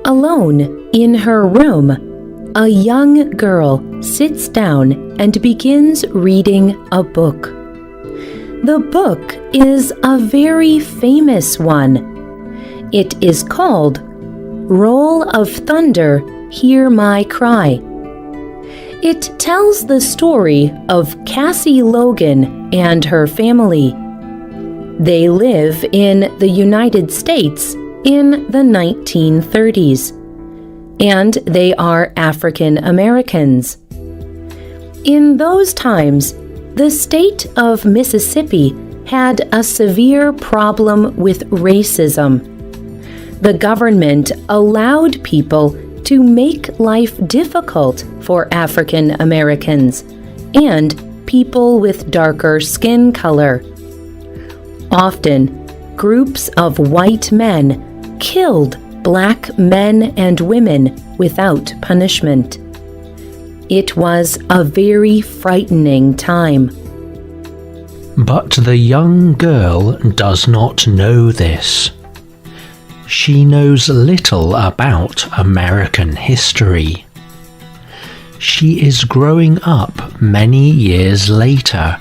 Alone in her room, a young girl sits down and begins reading a book. The book is a very famous one. It is called Roll of Thunder, Hear My Cry. It tells the story of Cassie Logan and her family. They live in the United States in the 1930s, and they are African Americans. In those times, the state of Mississippi had a severe problem with racism. The government allowed people to make life difficult for African Americans and people with darker skin color. Often, groups of white men killed black men and women without punishment. It was a very frightening time. But the young girl does not know this. She knows little about American history. She is growing up many years later,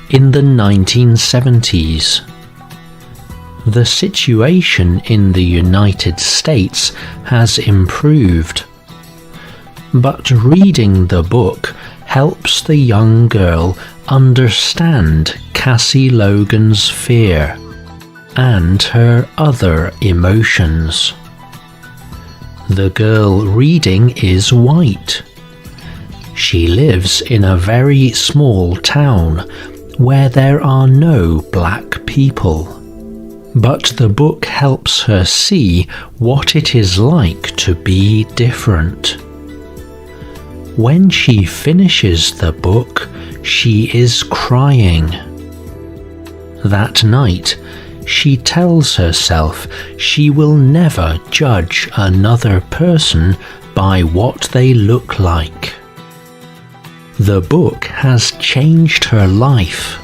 in the 1970s. The situation in the United States has improved. But reading the book helps the young girl understand Cassie Logan's fear and her other emotions. The girl reading is white. She lives in a very small town where there are no black people. But the book helps her see what it is like to be different. When she finishes the book, she is crying. That night, she tells herself she will never judge another person by what they look like. The book has changed her life.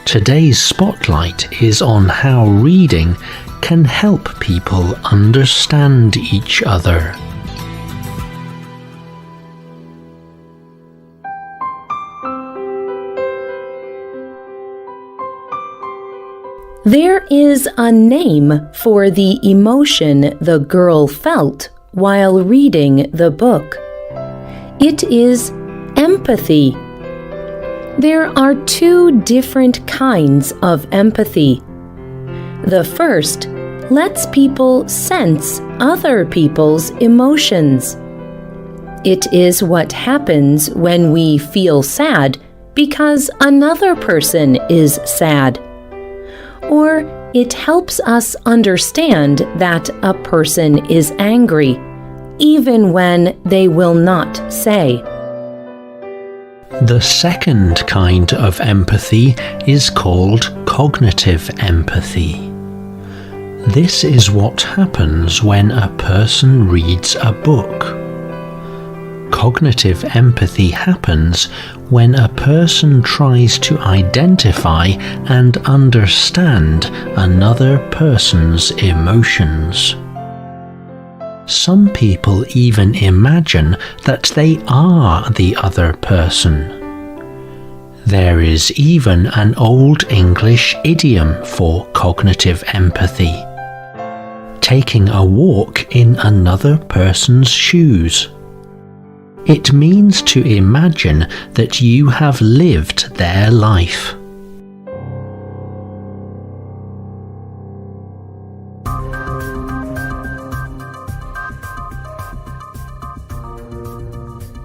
Today's spotlight is on how reading can help people understand each other. There is a name for the emotion the girl felt while reading the book. It is empathy. There are two different kinds of empathy. The first lets people sense other people's emotions. It is what happens when we feel sad because another person is sad. Or it helps us understand that a person is angry, even when they will not say. The second kind of empathy is called cognitive empathy. This is what happens when a person reads a book. Cognitive empathy happens when a person tries to identify and understand another person's emotions. Some people even imagine that they are the other person. There is even an Old English idiom for cognitive empathy: taking a walk in another person's shoes. It means to imagine that you have lived their life.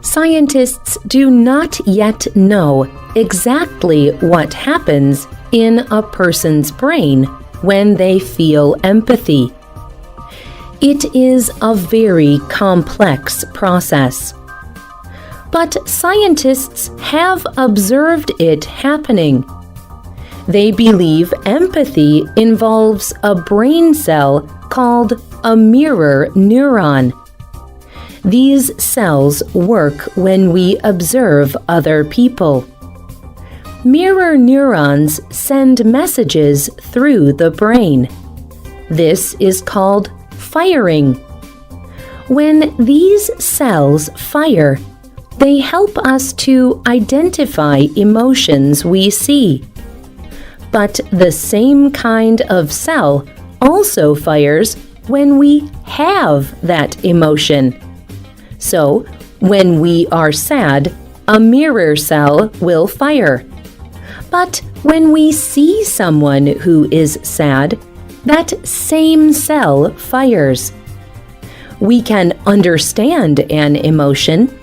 Scientists do not yet know exactly what happens in a person's brain when they feel empathy. It is a very complex process. But scientists have observed it happening. They believe empathy involves a brain cell called a mirror neuron. These cells work when we observe other people. Mirror neurons send messages through the brain, This is called firing. When these cells fire, they help us to identify emotions we see. But the same kind of cell also fires when we have that emotion. So, when we are sad, a mirror cell will fire. But when we see someone who is sad, that same cell fires. We can understand an emotion,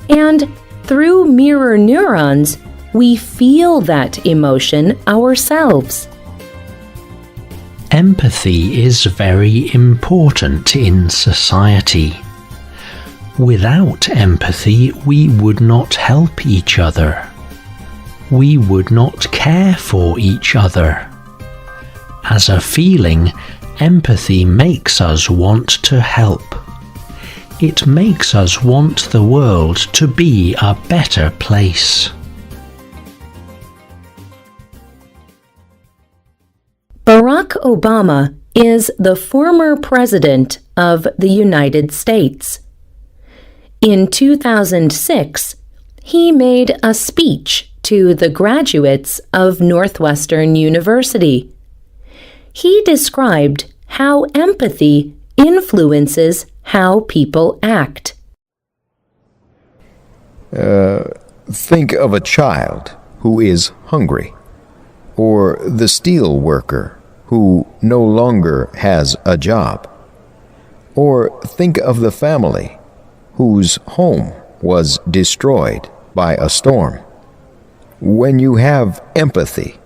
and through mirror neurons, we feel that emotion ourselves. Empathy is very important in society. Without empathy, we would not help each other. We would not care for each other. As a feeling, empathy makes us want to help. It makes us want the world to be a better place. Barack Obama is the former president of the United States. In 2006, he made a speech to the graduates of Northwestern University. He described how empathy influences how people act. Think of a child who is hungry, or the steel worker who no longer has a job, or think of the family whose home was destroyed by a storm. When you have empathy,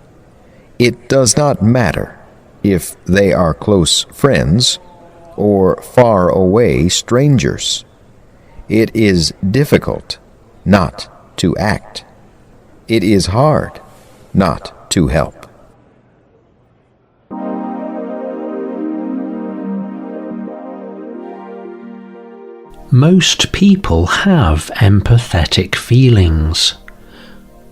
it does not matter if they are close friends or far away strangers. It is difficult not to act. It is hard not to help. Most people have empathetic feelings,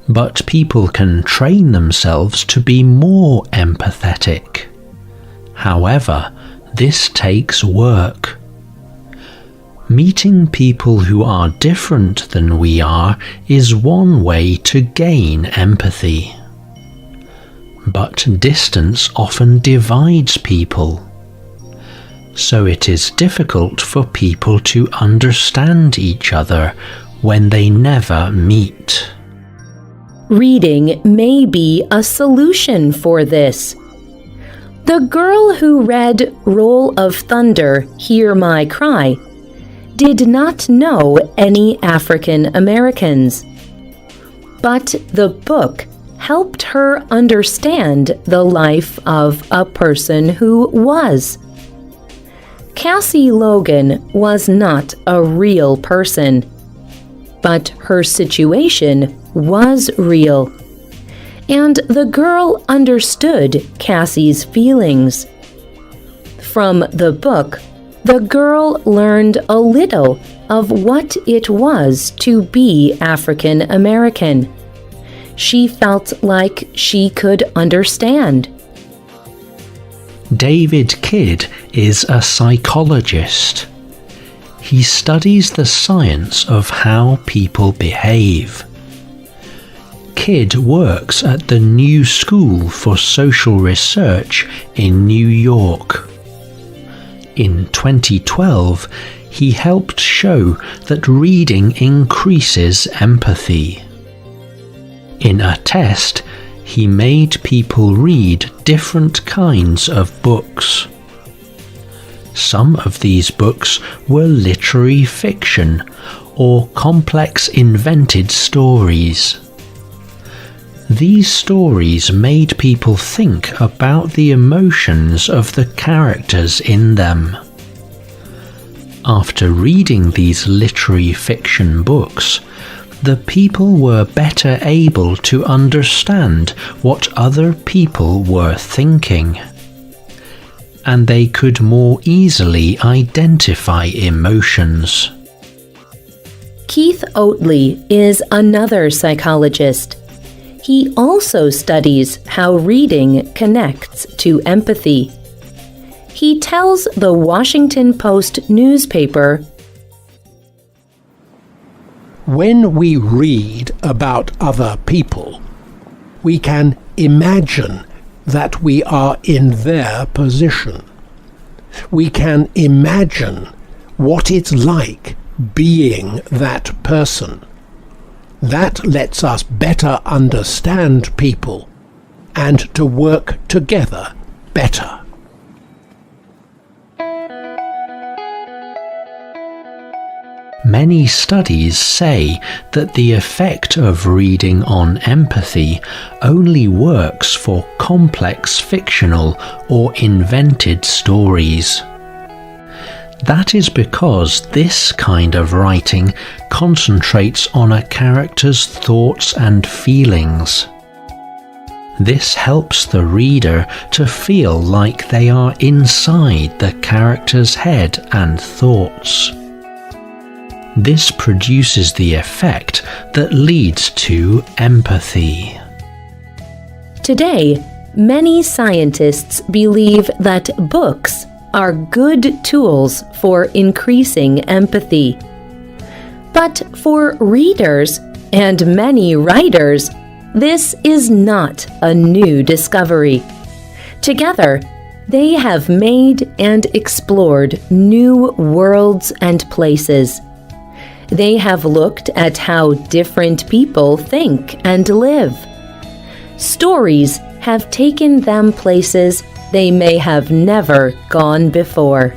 but people can train themselves to be more empathetic. However, this takes work. Meeting people who are different than we are is one way to gain empathy. But distance often divides people. So it is difficult for people to understand each other when they never meet. Reading may be a solution for this. The girl who read Roll of Thunder, Hear My Cry did not know any African Americans. But the book helped her understand the life of a person who was. Cassie Logan was not a real person, but her situation was real, and the girl understood Cassie's feelings. From the book, the girl learned a little of what it was to be African American. She felt like she could understand. David Kidd is a psychologist. He studies the science of how people behave. Kidd works at the New School for Social Research in New York. In 2012, he helped show that reading increases empathy. In a test, he made people read different kinds of books. Some of these books were literary fiction or complex invented stories. These stories made people think about the emotions of the characters in them. After reading these literary fiction books, the people were better able to understand what other people were thinking, and they could more easily identify emotions. Keith Oatley is another psychologist. He also studies how reading connects to empathy. He tells the Washington Post newspaper, "When we read about other people, we can imagine that we are in their position. We can imagine what it's like being that person. That lets us better understand people and to work together better." Many studies say that the effect of reading on empathy only works for complex fictional or invented stories. That is because this kind of writing concentrates on a character's thoughts and feelings. This helps the reader to feel like they are inside the character's head and thoughts. This produces the effect that leads to empathy. Today, many scientists believe that books are good tools for increasing empathy. But for readers and many writers, this is not a new discovery. Together, they have made and explored new worlds and places. They have looked at how different people think and live. Stories have taken them places they may have never gone before.